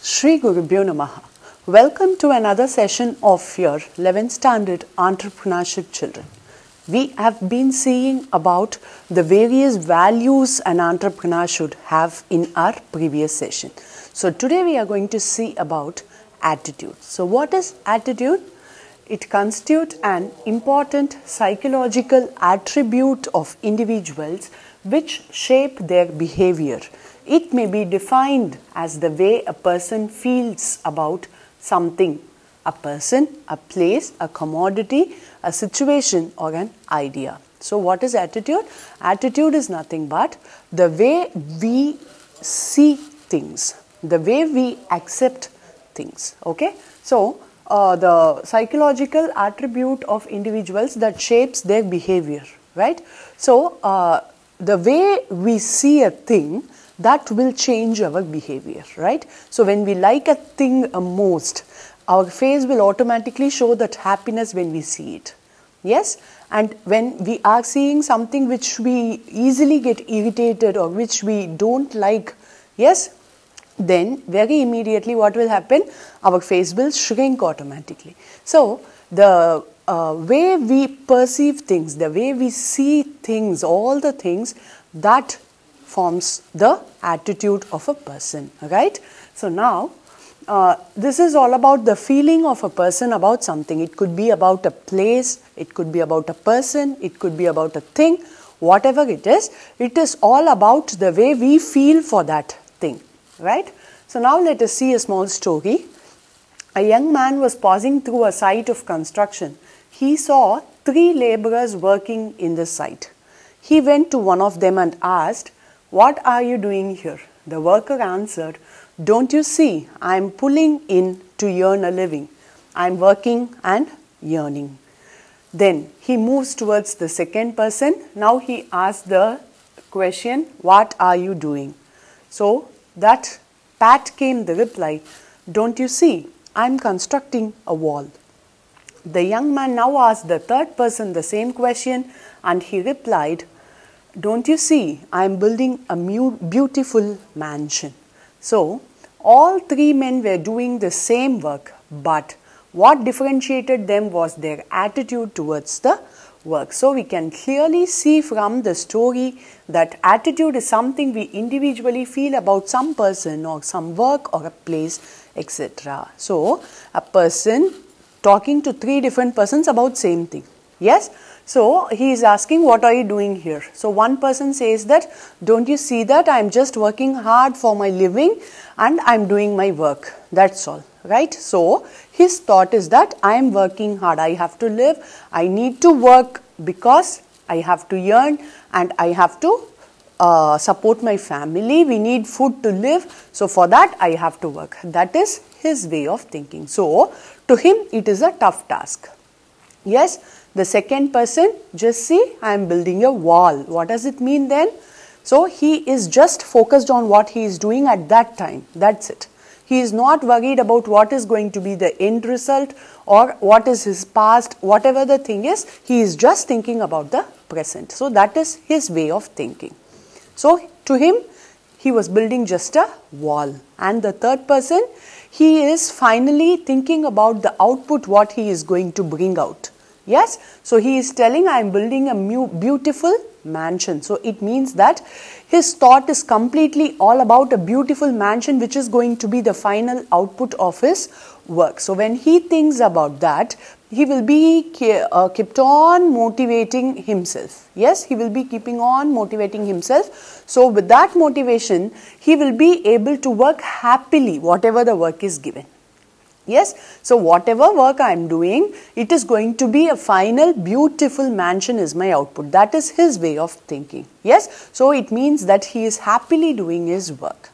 Shri Gurubhyo Namaha. Welcome to another session of your 11th Standard Entrepreneurship Children. We have been seeing about the various values an entrepreneur should have in our previous session. So today we are going to see about attitude. So what is attitude? It constitutes an important psychological attribute of individuals which shape their behavior. It may be defined as the way a person feels about something, a person, a place, a commodity, a situation or an idea. So what is attitude? Attitude is nothing but the way we see things, the way we accept things. Okay? So the psychological attribute of individuals that shapes their behavior, right? So the way we see a thing, that will change our behavior, right? So when we like a thing most, our face will automatically show that happiness when we see it. Yes? And when we are seeing something which we easily get irritated or which we don't like, yes, then very immediately what will happen? Our face will shrink automatically. So the way we perceive things, the way we see things, all the things, that forms the attitude of a person, right? So now this is all about the feeling of a person about something. It could be about a place, it could be about a person, it could be about a thing, whatever it is all about the way we feel for that thing, right? So now let us see a small story. A young man was passing through a site of construction. He saw 3 laborers working in the site. He went to one of them and asked, "What are you doing here?" The worker answered, "Don't you see, I am pulling in to earn a living. I am working and earning." Then he moves towards the second person. Now he asks the question, "What are you doing?" So that pat came the reply, "Don't you see, I am constructing a wall." The young man now asked the third person the same question and he replied, "Don't you see, I am building a beautiful mansion." So, all 3 men were doing the same work, but what differentiated them was their attitude towards the work. So, we can clearly see from the story that attitude is something we individually feel about some person or some work or a place, etc. So, a person talking to 3 different persons about same thing. Yes? So he is asking, "What are you doing here?" So one person says that, "Don't you see that I am just working hard for my living and I am doing my work. That's all." Right? So his thought is that I am working hard. I have to live. I need to work because I have to earn and I have to support my family. We need food to live. So for that I have to work. That is his way of thinking. So to him it is a tough task. Yes? The second person, just see, I am building a wall. What does it mean then? So he is just focused on what he is doing at that time. That's it. He is not worried about what is going to be the end result or what is his past, whatever the thing is. He is just thinking about the present. So that is his way of thinking. So to him, he was building just a wall. And the third person, he is finally thinking about the output, what he is going to bring out. Yes, so he is telling, "I am building a beautiful mansion." So it means that his thought is completely all about a beautiful mansion which is going to be the final output of his work. So when he thinks about that, he will be kept on motivating himself. Yes, he will be keeping on motivating himself. So with that motivation, he will be able to work happily whatever the work is given. Yes, so whatever work I am doing, it is going to be a final beautiful mansion is my output. That is his way of thinking. Yes, so it means that he is happily doing his work.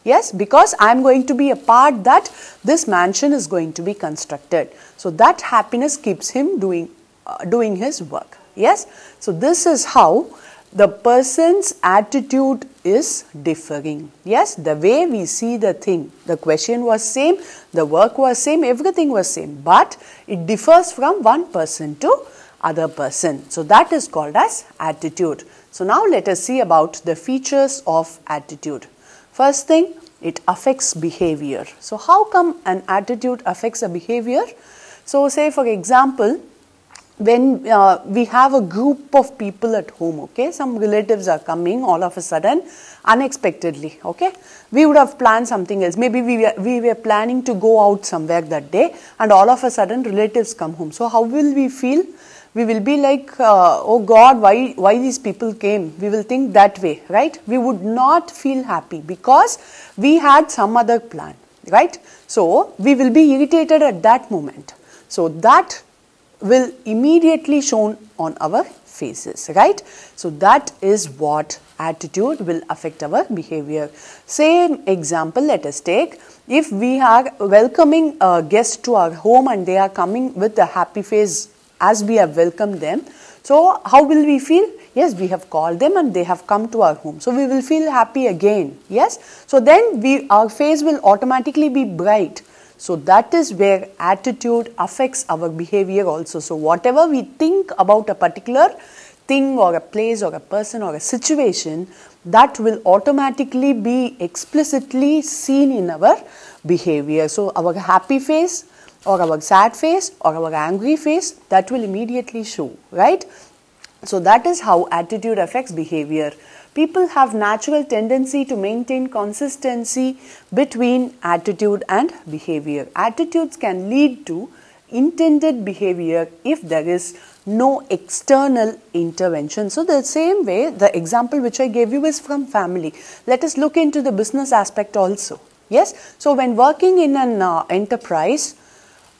Yes, because I am going to be a part that this mansion is going to be constructed. So that happiness keeps him doing his work. Yes, so this is how the person's attitude is differing. Yes, the way we see the thing, the question was same, the work was same, everything was same, but it differs from one person to other person. So that is called as attitude. So now let us see about the features of attitude. First thing, it affects behavior. So how come an attitude affects a behavior? So say for example, when we have a group of people at home, okay, some relatives are coming all of a sudden unexpectedly, okay, we would have planned something else, maybe we were planning to go out somewhere that day and all of a sudden relatives come home. So how will we feel? We will be like, oh God, why these people came? We will think that way, right? We would not feel happy because we had some other plan, right? So we will be irritated at that moment. So that will immediately shown on our faces, right? So that is what attitude will affect our behavior. Same example, let us take, if we are welcoming a guest to our home and they are coming with a happy face as we have welcomed them, so how will we feel? Yes, we have called them and they have come to our home, so we will feel happy again. Yes, so then our face will automatically be bright. So that is where attitude affects our behavior also. So whatever we think about a particular thing or a place or a person or a situation, that will automatically be explicitly seen in our behavior. So our happy face or our sad face or our angry face, that will immediately show, right? So that is how attitude affects behavior. People have natural tendency to maintain consistency between attitude and behavior. Attitudes can lead to intended behavior if there is no external intervention. So the same way, the example which I gave you is from family. Let us look into the business aspect also. Yes, so when working in an enterprise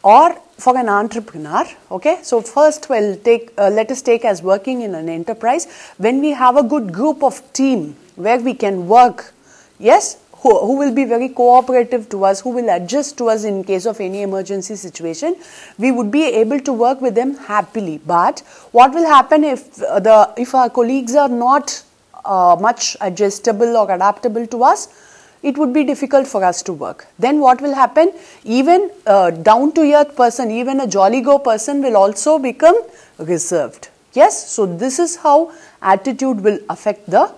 or for an entrepreneur, okay, so first let us take as working in an enterprise, when we have a good group of team where we can work, yes, who will be very cooperative to us, who will adjust to us in case of any emergency situation, we would be able to work with them happily. But what will happen if our colleagues are not much adjustable or adaptable to us? It would be difficult for us to work. Then what will happen? Even down to earth person, even a jolly go person will also become reserved. Yes, so this is how attitude will affect the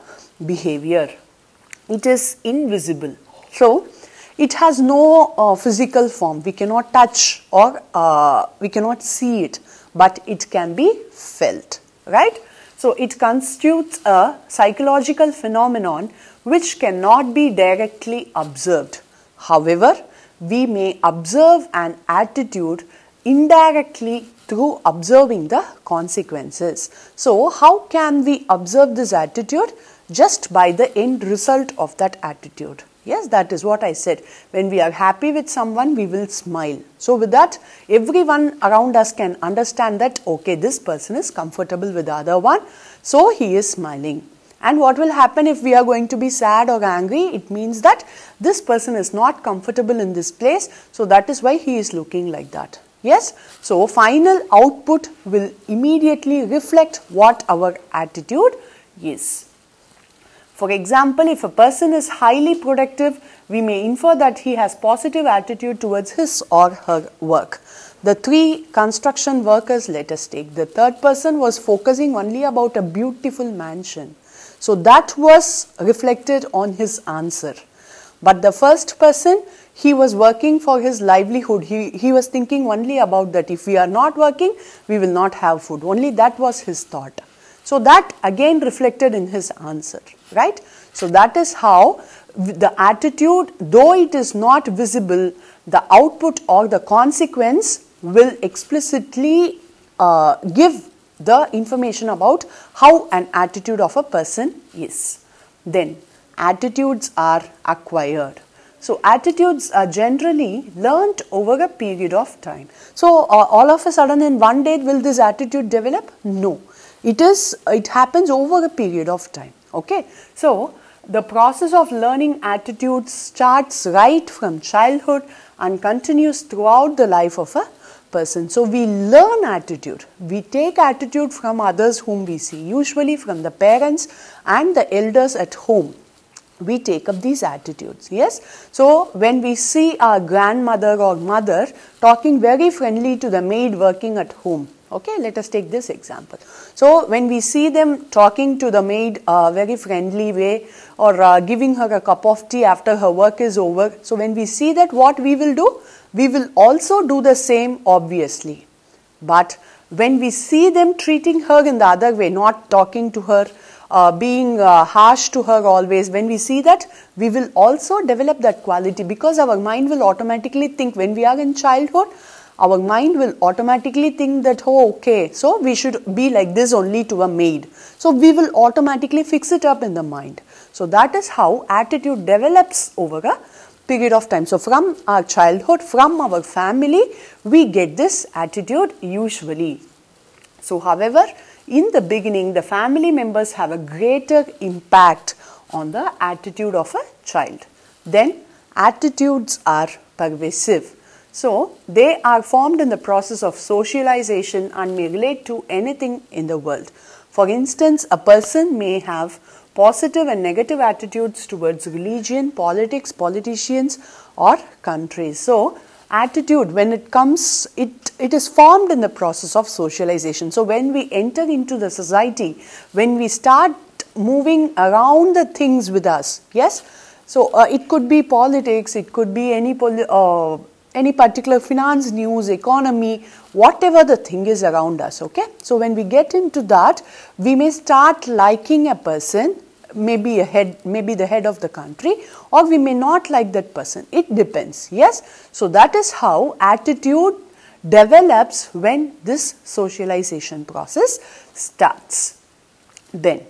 behavior. It is invisible. So it has no physical form. We cannot touch or we cannot see it, but it can be felt, right? So it constitutes a psychological phenomenon which cannot be directly observed. However, we may observe an attitude indirectly through observing the consequences. So how can we observe this attitude? Just by the end result of that attitude. Yes, that is what I said. When we are happy with someone, we will smile. So with that, everyone around us can understand that, okay, this person is comfortable with the other one, so he is smiling. And what will happen if we are going to be sad or angry? It means that this person is not comfortable in this place, so that is why he is looking like that. Yes, so final output will immediately reflect what our attitude is. For example, if a person is highly productive, we may infer that he has positive attitude towards his or her work. The 3 construction workers, let us take. The third person was focusing only about a beautiful mansion. So that was reflected on his answer. But the first person, he was working for his livelihood. He was thinking only about that. If we are not working, we will not have food. Only that was his thought. So that again reflected in his answer, right? So that is how the attitude, though it is not visible, the output or the consequence will explicitly give the information about how an attitude of a person is. Then attitudes are acquired. So attitudes are generally learnt over a period of time. So all of a sudden in one day will this attitude develop? No. It happens over a period of time. Okay. So the process of learning attitudes starts right from childhood and continues throughout the life of a person. So we learn attitude. We take attitude from others whom we see, usually from the parents and the elders at home. We take up these attitudes. Yes. So when we see our grandmother or mother talking very friendly to the maid working at home, Okay, let us take this example. So when we see them talking to the maid very friendly way, or giving her a cup of tea after her work is over, so when we see that, what we will do? We will also do the same, obviously. But when we see them treating her in the other way, not talking to her, being harsh to her always, when we see that, we will also develop that quality, because our mind will automatically think, when we are in childhood, our mind will automatically think that, oh, okay, so we should be like this only to a maid. So we will automatically fix it up in the mind. So that is how attitude develops over a period of time. So from our childhood, from our family, we get this attitude usually. So however, in the beginning, the family members have a greater impact on the attitude of a child. Then attitudes are pervasive. So they are formed in the process of socialization and may relate to anything in the world. For instance, a person may have positive and negative attitudes towards religion, politics, politicians, or countries. So attitude, when it comes, it is formed in the process of socialization. So when we enter into the society, when we start moving around the things with us, yes, so it could be politics, it could be any particular finance, news, economy, whatever the thing is around us, okay. So when we get into that, we may start liking a person, maybe the head of the country, or we may not like that person. It depends, yes. So that is how attitude develops when this socialization process starts. Then,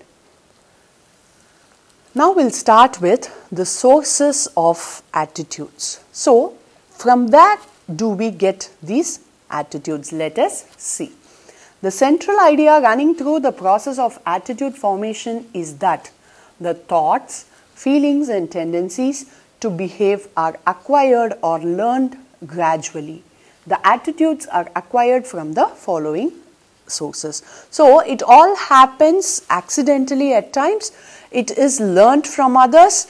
now we'll start with the sources of attitudes. So from where do we get these attitudes? Let us see. The central idea running through the process of attitude formation is that the thoughts, feelings and tendencies to behave are acquired or learned gradually. The attitudes are acquired from the following sources. So it all happens accidentally at times. It is learnt from others.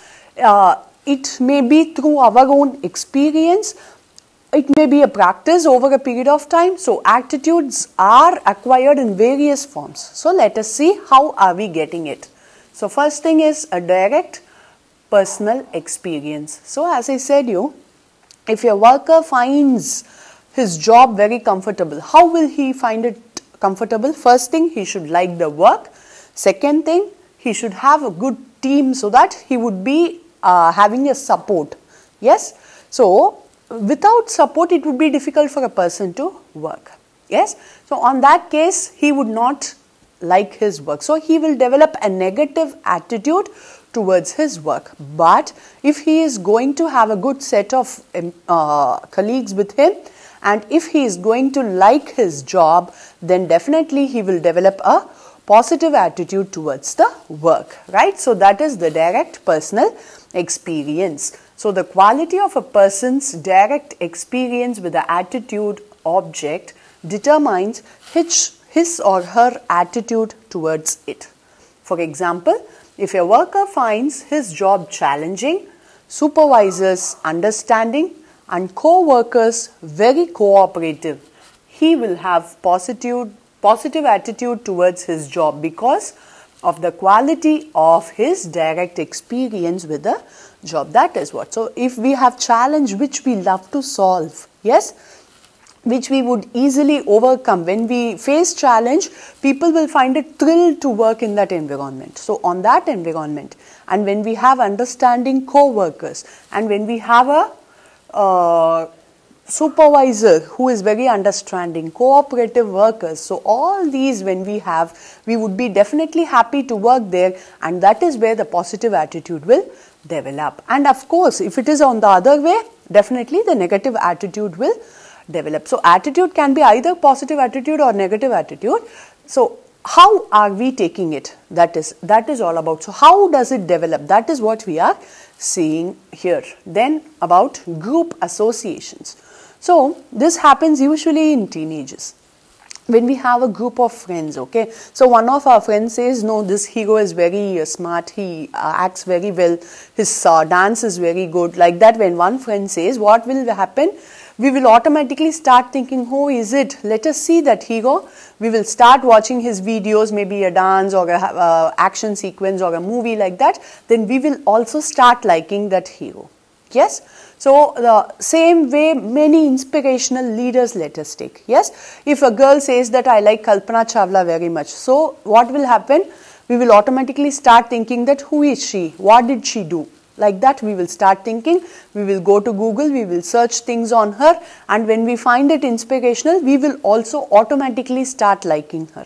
It may be through our own experience. It may be a practice over a period of time. So attitudes are acquired in various forms. So let us see how are we getting it. So first thing is a direct personal experience. So as I said if a worker finds his job very comfortable, how will he find it comfortable? First thing, he should like the work. Second thing, he should have a good team so that he would be having a support. Yes. So without support, it would be difficult for a person to work. Yes. So on that case, he would not like his work. So he will develop a negative attitude towards his work. But if he is going to have a good set of colleagues with him, and if he is going to like his job, then definitely he will develop a positive attitude towards the work, right? So that is the direct personal experience. So the quality of a person's direct experience with the attitude object determines his or her attitude towards it. For example, if a worker finds his job challenging, supervisors understanding, and co-workers very cooperative, he will have positive attitude towards his job because of the quality of his direct experience with the job. That is what. So if we have challenge which we love to solve, yes, which we would easily overcome. When we face challenge, people will find it thrill to work in that environment. So on that environment, and when we have understanding co-workers, and when we have a supervisor who is very understanding, cooperative workers, so all these when we have, we would be definitely happy to work there, and that is where the positive attitude will develop. And of course, if it is on the other way, definitely the negative attitude will develop. So attitude can be either positive attitude or negative attitude. So how are we taking it? That is all about. So how does it develop? That is what we are seeing here. Then about group associations. So this happens usually in teenagers. when we have a group of friends, okay, so one of our friends says, no, this hero is very smart, he acts very well, his dance is very good, like that. When one friend says, what will happen? We will automatically start thinking, who is it? Let us see that hero. We will start watching his videos, maybe a dance or a action sequence or a movie like that. Then we will also start liking that hero. Yes. So the same way, many inspirational leaders let us take. Yes. If a girl says that I like Kalpana Chawla very much, so what will happen? We will automatically start thinking that who is she? What did she do? Like that we will start thinking. We will go to Google, we will search things on her, and when we find it inspirational, we will also automatically start liking her.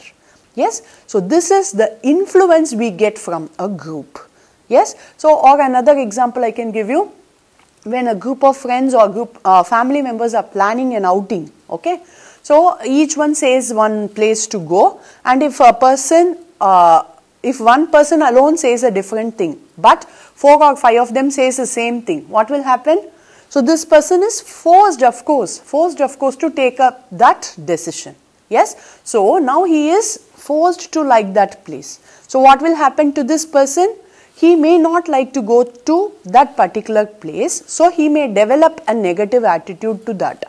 Yes. So this is the influence we get from a group. Yes. So or another example I can give you. When a group of friends or group family members are planning an outing, okay, so each one says one place to go, and if a person, if one person alone says a different thing, but 4 or 5 of them says the same thing, what will happen? So this person is forced of course to take up that decision. Yes. So now he is forced to like that place. So what will happen to this person? He may not like to go to that particular place, so he may develop a negative attitude to that.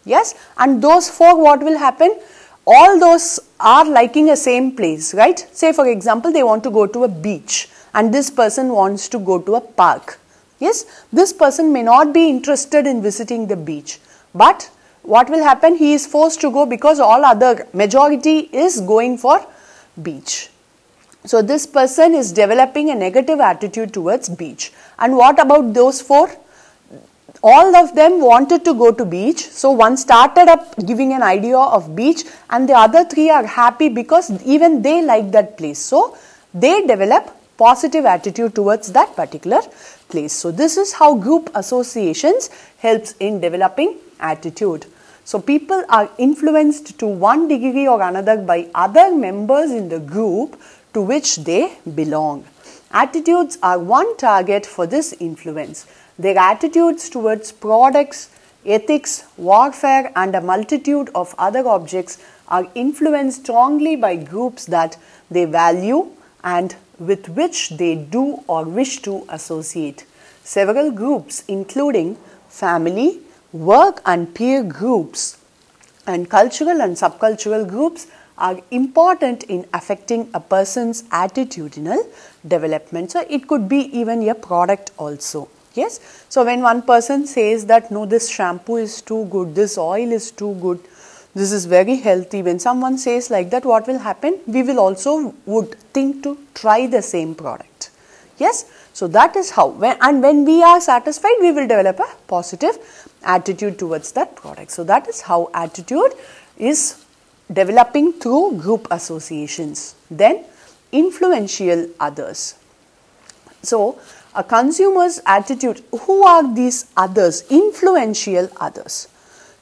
Yes. And those 4, what will happen? All those are liking a same place, right? Say for example, they want to go to a beach and this person wants to go to a park. Yes. This person may not be interested in visiting the beach, but what will happen? He is forced to go because all other majority is going for beach. So this person is developing a negative attitude towards beach. And what about those 4? All of them wanted to go to beach. So one started up giving an idea of beach, and the other 3 are happy because even they like that place. So they develop positive attitude towards that particular place. So this is how group associations helps in developing attitude. So people are influenced to one degree or another by other members in the group to which they belong. Attitudes are one target for this influence. Their attitudes towards products, ethics, warfare, and a multitude of other objects are influenced strongly by groups that they value and with which they do or wish to associate. Several groups, including family, work and peer groups, and cultural and subcultural groups, are important in affecting a person's attitudinal development. So it could be even a product also. Yes. So when one person says that no, this shampoo is too good, this oil is too good, this is very healthy, when someone says like that, what will happen? We will also would think to try the same product. Yes. So that is how, when we are satisfied, we will develop a positive attitude towards that product. So that is how attitude is developing through group associations. Then influential others. So a consumer's attitude, who are these others? Influential others.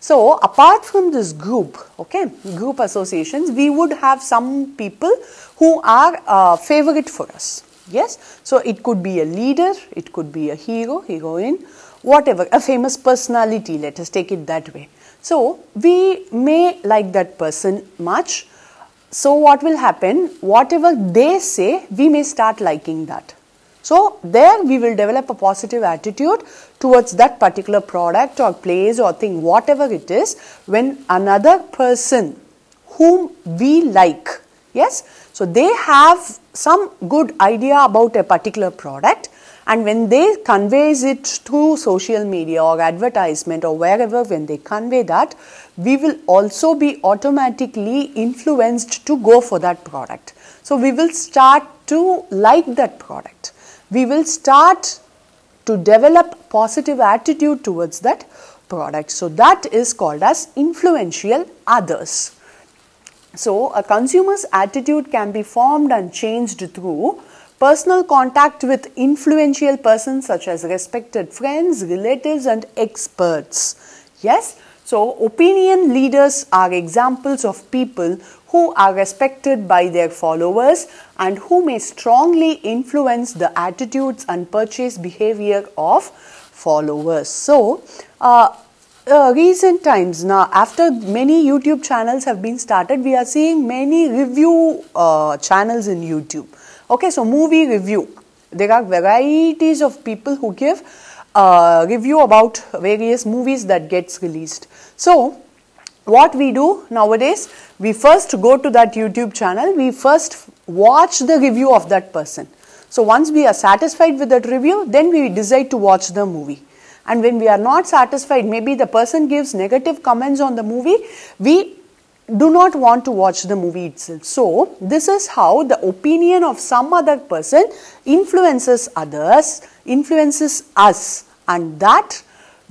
So apart from this group, okay, group associations, we would have some people who are favorite for us. Yes. So it could be a leader, it could be a hero, heroine, whatever, a famous personality, let us take it that way. So we may like that person much. So what will happen? Whatever they say, we may start liking that. So there we will develop a positive attitude towards that particular product or place or thing, whatever it is, when another person whom we like, yes, so they have some good idea about a particular product, and when they conveys it through social media or advertisement or wherever, when they convey that, we will also be automatically influenced to go for that product. So we will start to like that product. We will start to develop positive attitude towards that product. So that is called as influential others. So a consumer's attitude can be formed and changed through personal contact with influential persons such as respected friends, relatives and experts. Yes. So opinion leaders are examples of people who are respected by their followers and who may strongly influence the attitudes and purchase behavior of followers. So recent times now, after many YouTube channels have been started, we are seeing many review channels in YouTube. Okay, so movie review. There are varieties of people who give review about various movies that gets released. So what we do nowadays, we first go to that YouTube channel, we first watch the review of that person. So once we are satisfied with that review, then we decide to watch the movie. And when we are not satisfied, maybe the person gives negative comments on the movie, we do not want to watch the movie itself. So this is how the opinion of some other person influences others, influences us, and that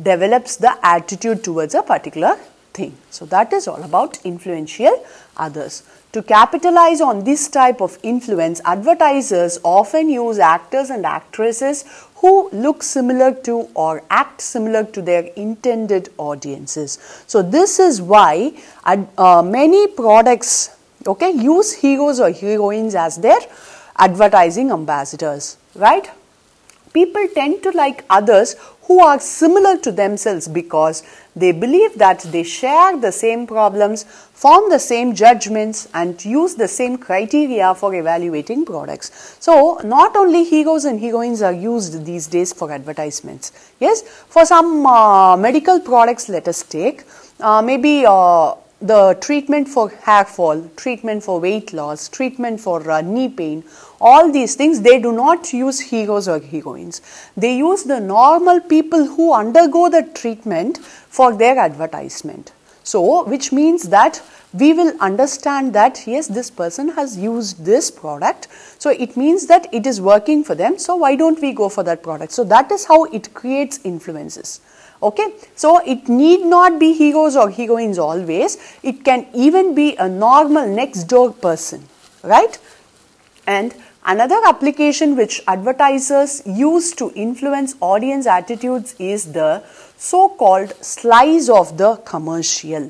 develops the attitude towards a particular thing. So that is all about influential others. To capitalize on this type of influence, advertisers often use actors and actresses who look similar to or act similar to their intended audiences. So this is why many products, okay, use heroes or heroines as their advertising ambassadors, right? People tend to like others who are similar to themselves because they believe that they share the same problems, form the same judgments, and use the same criteria for evaluating products. So not only heroes and heroines are used these days for advertisements. Yes, for some medical products, let us take maybe the treatment for hair fall, treatment for weight loss, treatment for knee pain, all these things, they do not use heroes or heroines. They use the normal people who undergo the treatment for their advertisement. So, which means that we will understand that yes, this person has used this product, so it means that it is working for them, so why don't we go for that product? So that is how it creates influences. Okay, so it need not be heroes or heroines always, it can even be a normal next door person, right? And another application which advertisers use to influence audience attitudes is the so-called slice of the commercial.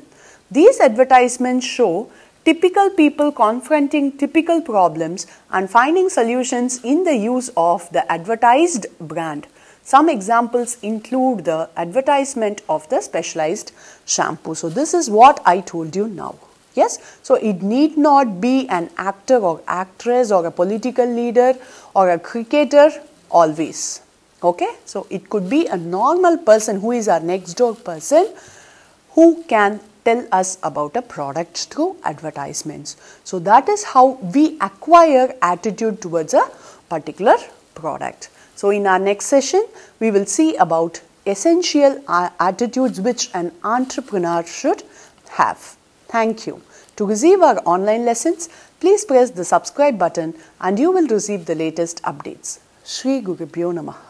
These advertisements show typical people confronting typical problems and finding solutions in the use of the advertised brand. Some examples include the advertisement of the specialized shampoo. So this is what I told you now. Yes, so it need not be an actor or actress or a political leader or a cricketer always. Okay, so it could be a normal person who is our next door person who can tell us about a product through advertisements. So that is how we acquire attitude towards a particular product. So in our next session, we will see about essential attitudes which an entrepreneur should have. Thank you. To receive our online lessons, please press the subscribe button and you will receive the latest updates. Shri Gurubhyo Namaha.